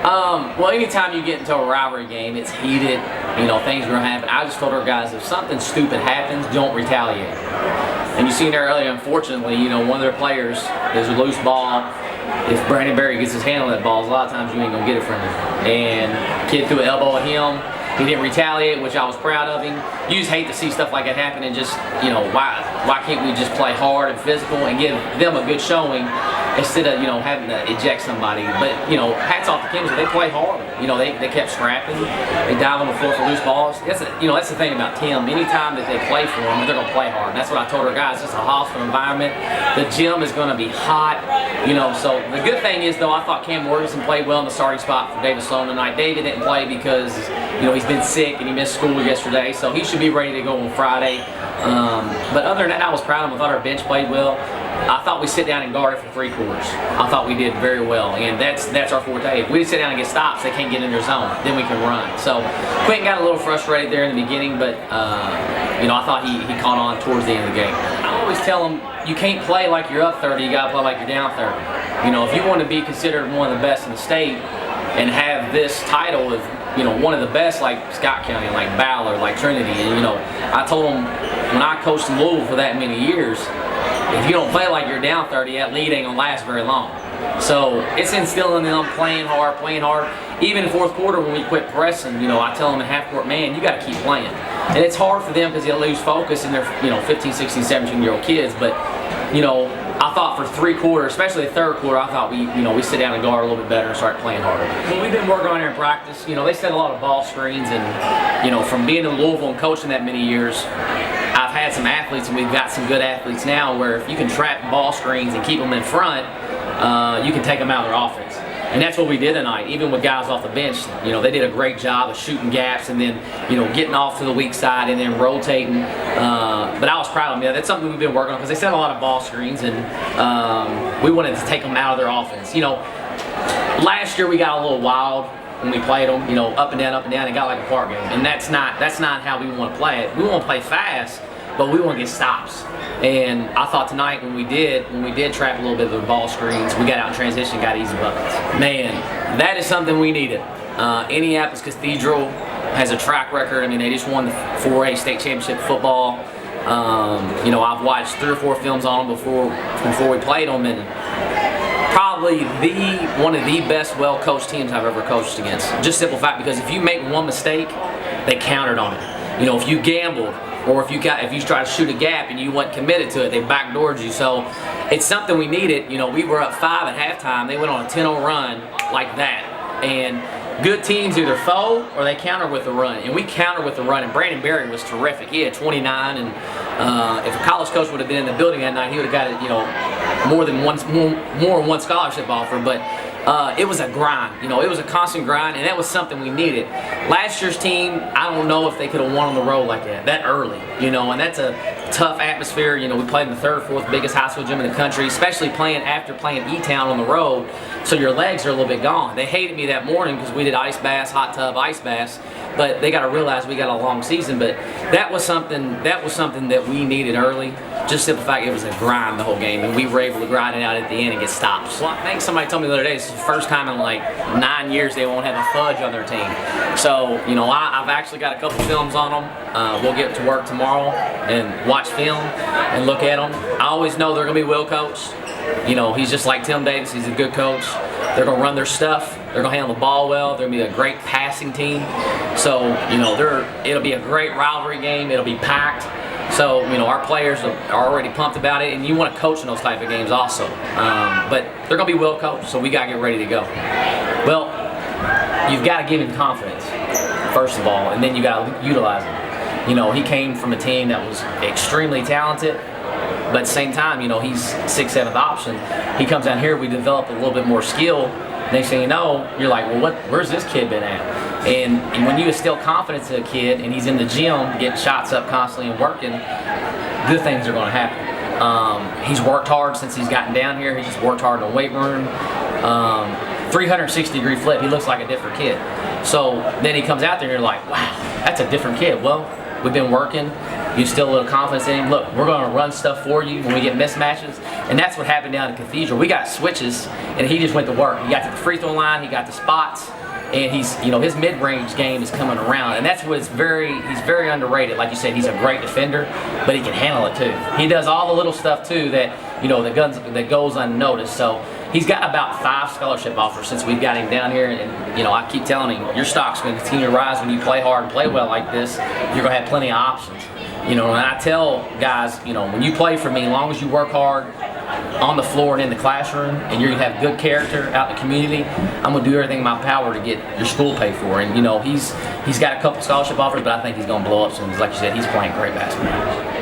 Well, anytime you get into a rivalry game, it's heated. Things are going to happen. I just told our guys, if something stupid happens, don't retaliate. And you seen there earlier, unfortunately, one of their players is a loose ball. If Brandon Berry gets his hand on that ball, a lot of times you ain't going to get it from him. And kid threw an elbow at him. He didn't retaliate, which I was proud of him. You just hate to see stuff like that happen, and just, why can't we just play hard and physical and give them a good showing instead of, having to eject somebody. But, hats off to Kinsey. They play hard. They kept scrapping. They dive on the floor for loose balls. That's the thing about Tim. Anytime that they play for him, they're going to play hard. And that's what I told our guys. It's a hostile environment. The gym is going to be hot. So the good thing is, though, I thought Cam Morganson played well in the starting spot for David Sloan tonight. David didn't play because, he's been sick and he missed school yesterday. So he should be ready to go on Friday. But other than that, I was proud of him. I thought our bench played well. I thought we sit down and guard for 3 quarters. I thought we did very well, and that's our forte. If we sit down and get stops, they can't get in their zone. Then we can run. So Quentin got a little frustrated there in the beginning, but I thought he caught on towards the end of the game. I always tell him, you can't play like you're up 30. You got to play like you're down 30. If you want to be considered one of the best in the state and have this title of one of the best, like Scott County, like Ballard, like Trinity, and I told him when I coached in Louisville for that many years, if you don't play like you're down 30, that lead ain't gonna last very long. So it's instilling them playing hard. Even in fourth quarter when we quit pressing, I tell them in half court, man, you got to keep playing. And it's hard for them because they lose focus and they're 15, 16, 17-year-old kids. But I thought for 3 quarters, especially the third quarter, I thought we sit down and guard a little bit better and start playing harder. Well, we've been working on here in practice. They set a lot of ball screens, and from being in Louisville and coaching that many years, I've had some athletes, and we've got some good athletes now, where if you can trap ball screens and keep them in front, you can take them out of their offense. And that's what we did tonight. Even with guys off the bench, they did a great job of shooting gaps and then, getting off to the weak side and then rotating. But I was proud of them. That's something we've been working on because they set a lot of ball screens, and we wanted to take them out of their offense. Last year we got a little wild when we played them, up and down, and got like a park game. And that's not how we want to play it. We want to play fast, but we want to get stops. And I thought tonight when we did trap a little bit of the ball screens, we got out in transition, got easy buckets. Man, that is something we needed. Indianapolis Cathedral has a track record. They just won the 4A state championship football. I've watched 3 or 4 films on them before we played them, and probably one of the best well-coached teams I've ever coached against. Just simple fact, because if you make one mistake, they countered on it. If you gambled, or if you try to shoot a gap and you weren't committed to it, they backdoored you. So it's something we needed. We were up 5 at halftime. They went on a 10-0 run like that. And good teams either fold or they counter with the run. And we countered with the run. And Brandon Berry was terrific. He had 29. And if a college coach would have been in the building that night, he would have got more than one scholarship offer. But it was a grind. It was a constant grind, and that was something we needed. Last year's team, I don't know if they could have won on the road like that early, and that's a tough atmosphere. We played in the 3rd or 4th biggest high school gym in the country, especially after playing E-Town on the road, so your legs are a little bit gone. They hated me that morning because we did ice baths, hot tub, ice baths, but they got to realize we got a long season. But that was something that we needed early. Just simple fact, it was a grind the whole game, and we were able to grind it out at the end and get stops. Well, I think somebody told me the other day, this is the first time in like 9 years they won't have a fudge on their team. So, I've actually got a couple films on them. We'll get to work tomorrow and watch film and look at them. I always know they're going to be well coached. He's just like Tim Davis. He's a good coach. They're going to run their stuff. They're going to handle the ball well. They're going to be a great passing team. So, it'll be a great rivalry game. It'll be packed. So, our players are already pumped about it, and you want to coach in those type of games also. But they're going to be well coached, so we got to get ready to go. Well, you've got to give him confidence, first of all, and then you got to utilize him. He came from a team that was extremely talented, but at the same time, he's 6th, 7th option. He comes down here, we develop a little bit more skill. Next thing you know, you're like, well, where's this kid been at? And when you instill confidence in a kid and he's in the gym getting shots up constantly and working, good things are going to happen. He's worked hard since he's gotten down here. He's just worked hard in the weight room. 360-degree flip. He looks like a different kid. So then he comes out there and you're like, wow, that's a different kid. Well, we've been working. You instill a little confidence in him. Look, we're going to run stuff for you when we get mismatches. And that's what happened down at Cathedral. We got switches, and he just went to work. He got to the free throw line. He got the spots. And his mid-range game is coming around, and that's what he's very underrated. Like you said, he's a great defender, but he can handle it too. He does all the little stuff too that that goes unnoticed. So he's got about 5 scholarship offers since we've got him down here, and I keep telling him your stock's going to continue to rise when you play hard and play well like this. You're going to have plenty of options. And I tell guys, when you play for me, as long as you work hard on the floor and in the classroom, and you're gonna have good character out in the community, I'm gonna do everything in my power to get your school paid for. And he's got a couple scholarship offers, but I think he's gonna blow up soon. Like you said, he's playing great basketball.